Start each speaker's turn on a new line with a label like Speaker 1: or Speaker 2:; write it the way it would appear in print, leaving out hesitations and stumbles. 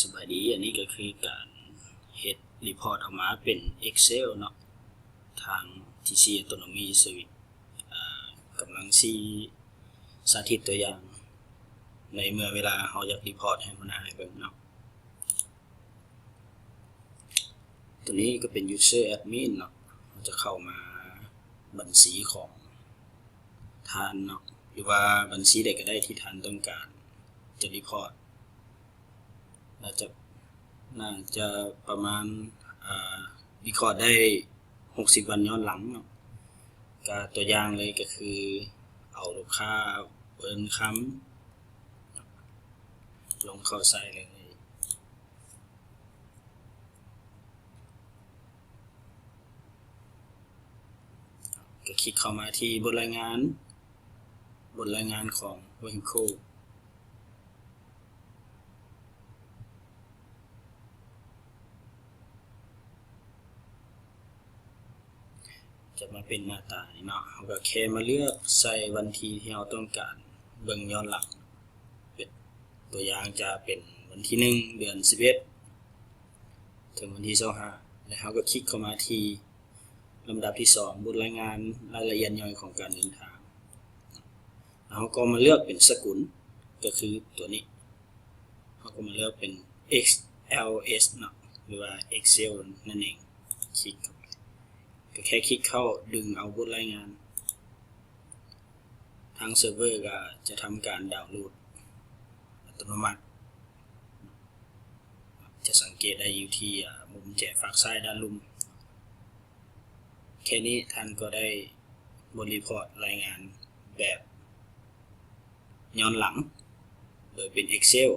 Speaker 1: สบายดีอันนี้ก็คือการเฮ็ดรีพอร์ตออกมาเป็น Excel เนาะทาง TC Autonomy Service กำลังสิสาธิตตัวอย่างในเมื่อเวลาเราอยากรีพอร์ตให้มันหายเบิ่งเนาะตัวนี้ก็เป็น User Admin เนาะเราจะเข้ามาบัญชีของท่านเนาะหรือว่าบัญชีใดก็ได้ที่ท่านต้องการจะรีพอร์ตน่าจะประมาณรีคอร์ดได้60วันย้อนหลังเนาะก็ตัวอย่างเลยก็คือเอาลูกค้าเปิ้นคำลงเข้าใส่เลยก็คลิกเข้ามาที่บทรายงานของ Vehicleจะมาเป็นหน้าตาเนาะเราก็แค่มาเลือกใส่วันที่ที่เราต้องการเบิ่งย้อนหลังเป็นตัวอย่างจะเป็นวันที่1เดือน11ถึงวันที่25แล้วเราก็คลิกเข้ามาที่ลำดับที่2บทรายงานรายละเอียดย่อยของการเดินทางเราก็มาเลือกเป็นสกุลก็คือตัวนี้เราก็มาเลือกเป็น XLS เนาะหรือว่า Excel นั่นเองคลิกก็แค่คลิกเข้าดึงเอาบทรายงานทางเซิร์ฟเวอร์ก็จะทำการดาวน์โหลดอัตโนมัติจะสังเกตได้อยู่ที่มุมแจกฝั่งซ้ายด้านลุ่มแค่นี้ท่านก็ได้บทรีพอร์ตรายงานแบบย้อนหลังโดยเป็น Excel